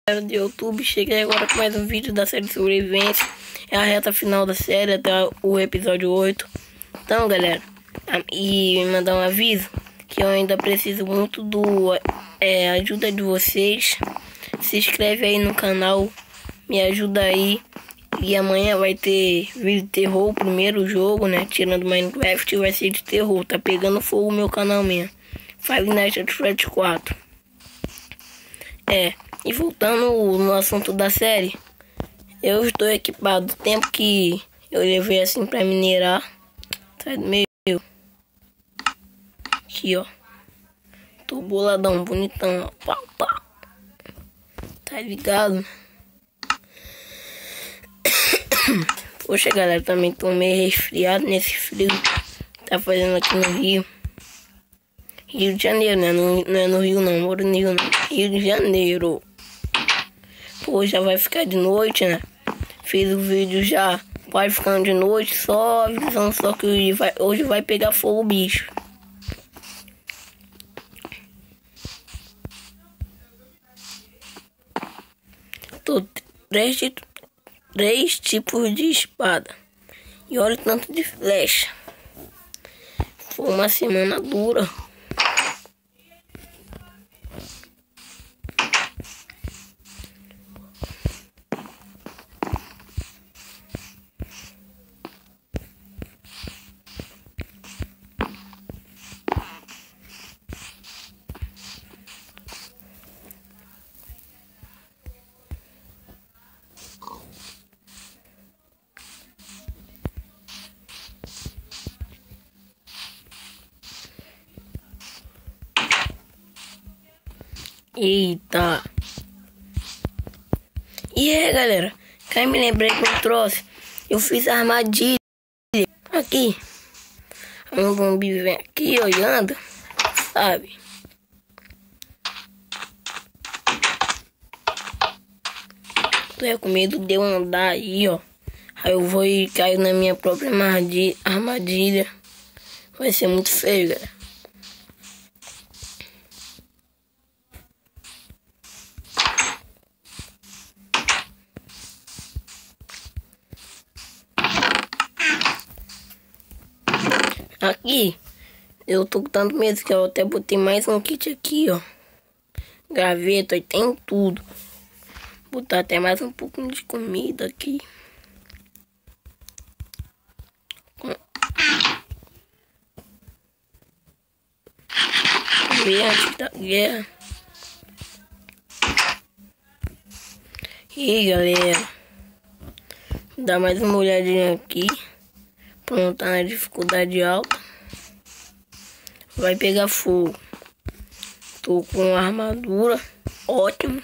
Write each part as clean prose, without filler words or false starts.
Do YouTube, cheguei agora com mais um vídeo da série de sobrevivência. É a reta final da série, até o episódio 8. Então, galera, e mandar um aviso que eu ainda preciso muito do ajuda de vocês. Se inscreve aí no canal, me ajuda aí. E amanhã vai ter vídeo de terror, o primeiro jogo, né? Tirando Minecraft, vai ser de terror. Tá pegando fogo o meu canal mesmo. Five Nights at Freddy's 4. E voltando no assunto da série, eu estou equipado. O tempo que eu levei assim pra minerar, tá meio aqui, ó. Tô boladão, bonitão, ó. Pá, pá. Tá ligado? Poxa, galera, também tô meio resfriado nesse frio que tá fazendo aqui no Rio. Rio de Janeiro, né? Não é no Rio não, moro no Rio não. Rio de Janeiro. Pô, já vai ficar de noite, né? Fiz o vídeo já, vai ficando de noite, só avisando só que hoje vai pegar fogo o bicho. Tô três tipos de espada. E olha o tanto de flecha. Foi uma semana dura. Eita. E aí, galera, quem me lembrei que eu trouxe? Eu fiz a armadilha aqui. Um zumbi vem aqui olhando, sabe? Tô com medo de eu andar aí, ó. Aí eu vou e caio na minha própria armadilha. Vai ser muito feio, galera. Aqui, eu tô com tanto medo que eu até botei mais um kit aqui, ó. Gaveta, aí tem tudo. Botar até mais um pouquinho de comida aqui. Ver antes da guerra. E galera, dá mais uma olhadinha aqui. Pronto, tá na dificuldade alta. Vai pegar fogo. Tô com armadura. Ótimo.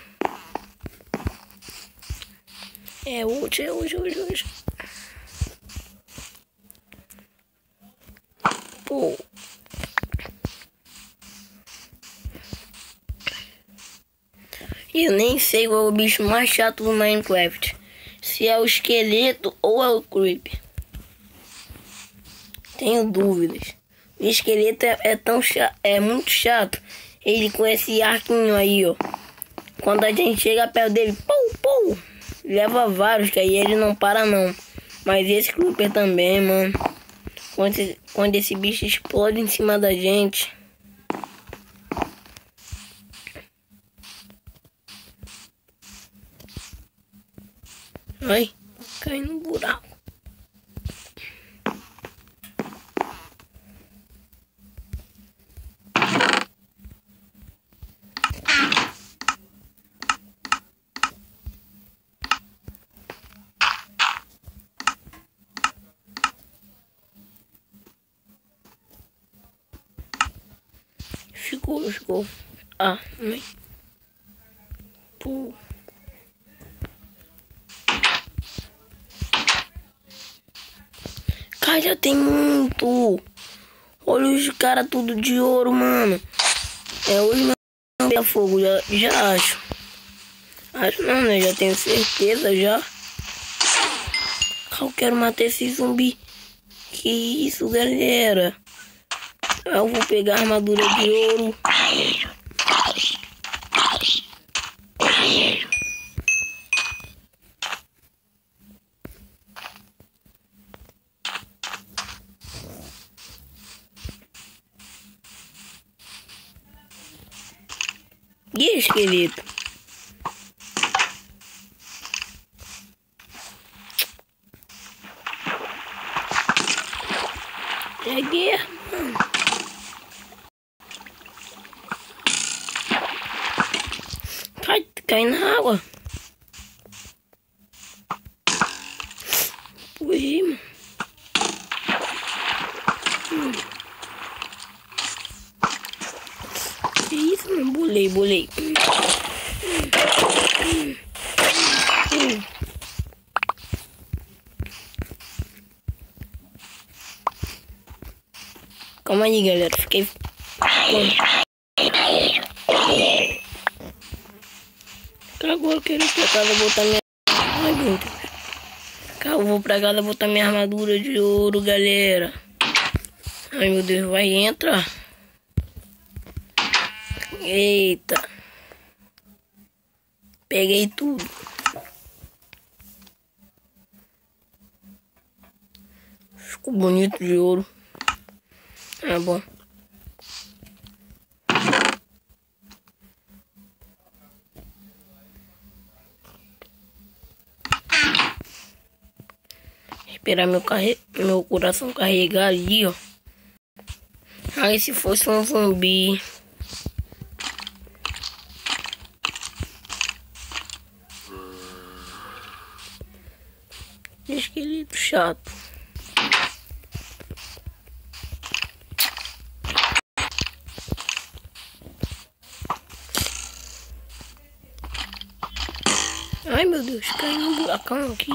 É hoje. Pô. Eu nem sei qual é o bicho mais chato do Minecraft. Se é o esqueleto ou é o creeper. Tenho dúvidas. O esqueleto é muito chato. Ele com esse arquinho aí, ó. Quando a gente chega perto dele, pum, leva vários, que aí ele não para não. Mas esse creeper também, mano. Quando esse bicho explode em cima da gente. Ai, cai no buraco. Ficou. Ah, mãe. Pô. Cara, já tem muito. Olha os caras tudo de ouro, mano. Hoje não pega fogo, já acho. Acho não, né? Já tenho certeza, já. Eu quero matar esse zumbi. Que isso, galera? Eu vou pegar a armadura de ouro. esqueleto. É guerra, mano. Cai na água. Ui, mano. Que isso, mano? Bolei. Calma aí, galera. Fiquei... Agora eu quero ir pra casa botar minha... Ai, meu Deus. Eu vou pra casa botar minha armadura de ouro, galera. Ai, meu Deus. Vai, entra. Eita. Peguei tudo. Ficou bonito de ouro. É bom. Esperar meu coração carregar ali, ó. Aí se fosse um zumbi. Esqueleto chato. Ai, meu Deus, caiu no buracão aqui.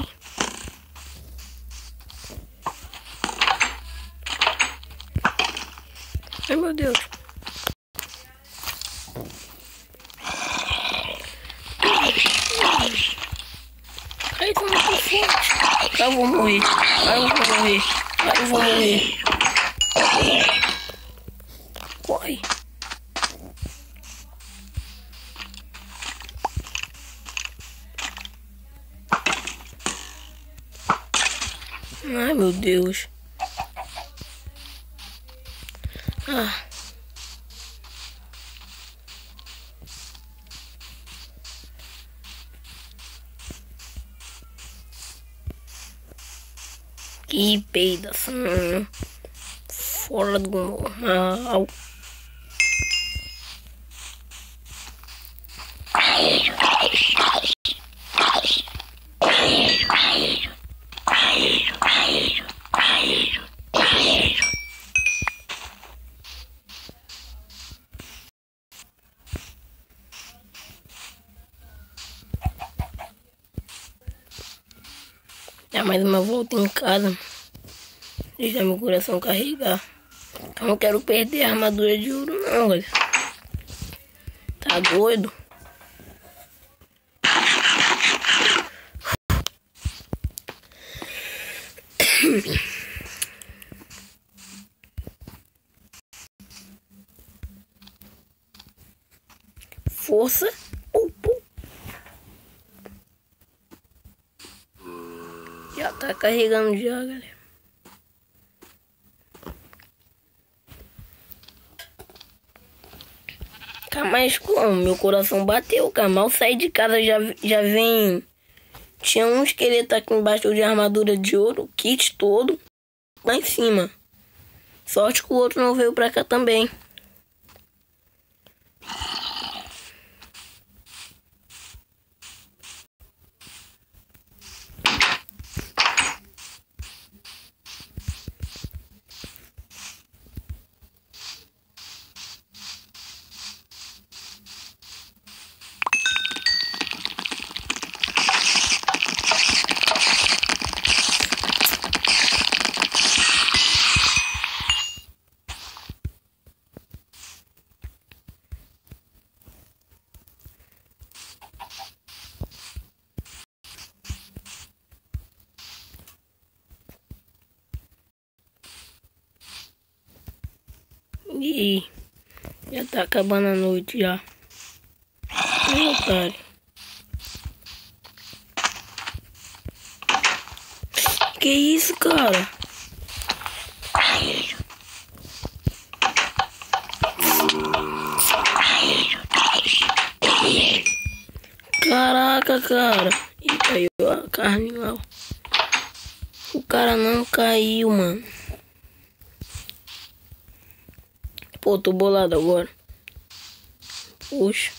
Ai, meu Deus. Ai, tô muito forte. Ai, eu vou morrer. Corre. Ai, meu Deus. Que peidação fora do normal. Dá mais uma volta em casa. Deixa meu coração carregar. Eu não quero perder a armadura de ouro não, galera. Tá doido? Força. Já tá carregando já, galera. Mas como? Meu coração bateu, cara. Mal saí de casa, já vem... Tinha um esqueleto aqui embaixo de armadura de ouro, o kit todo, lá em cima. Sorte que o outro não veio pra cá também. E já tá acabando a noite já. Ai, otário. Que isso, cara? Caraca, cara. E caiu a carne lá. O cara não caiu, mano. Pô, tô bolado agora. Puxa.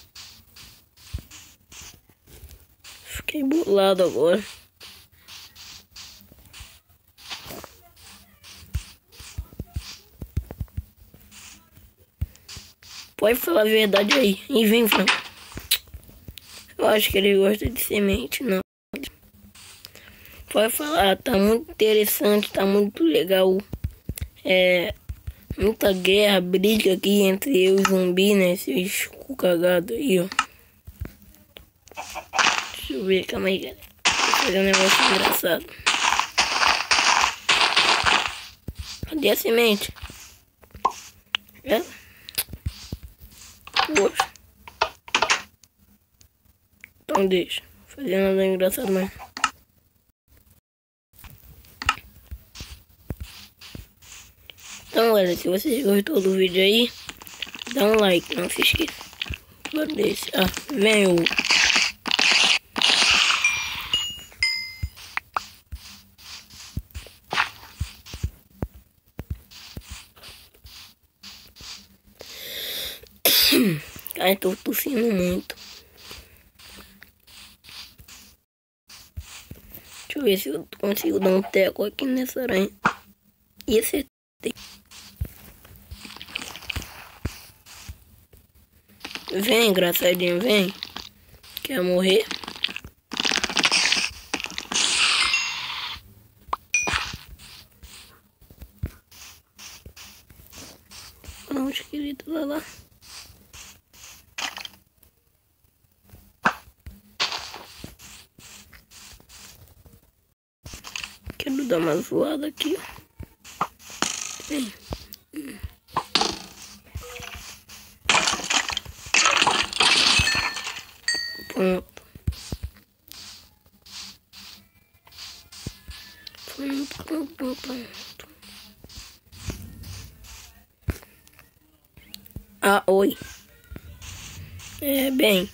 Fiquei bolado agora. Pode falar a verdade aí. E vem, Franco. Eu acho que ele gosta de semente, não. Pode falar, tá muito interessante, tá muito legal. Muita guerra, briga aqui entre eu e o zumbi, né? Esses cu cagados aí, ó. Deixa eu ver, calma aí, galera. Vou fazer um negócio engraçado. Cadê a semente? É? Poxa. Então deixa. Vou fazer nada engraçado mais. Então, galera, se vocês gostou do vídeo aí, dá um like, não se esqueça. Agora desse. Vem o... Ai, tô tossindo muito. Deixa eu ver se eu consigo dar um teco aqui nessa aranha. E acertei. Vem, engraçadinho, vem. Quer morrer? Onde, querido? Lá. Quero dar uma zoada aqui. Vem. Pronto. Pronto. Oi. Bem.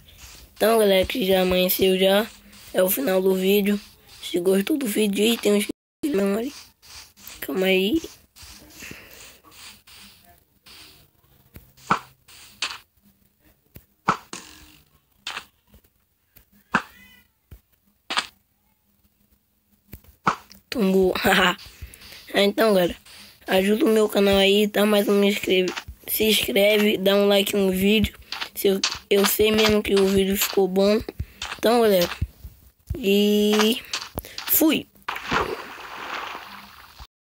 Então, galera, que já amanheceu já. É o final do vídeo. Se gostou do vídeo aí, tem uns... Calma aí. Tumbou. Então, galera, ajuda o meu canal aí, dá mais um inscreve. Se inscreve, dá um like no vídeo. Se eu sei mesmo que o vídeo ficou bom. Então, galera, e fui.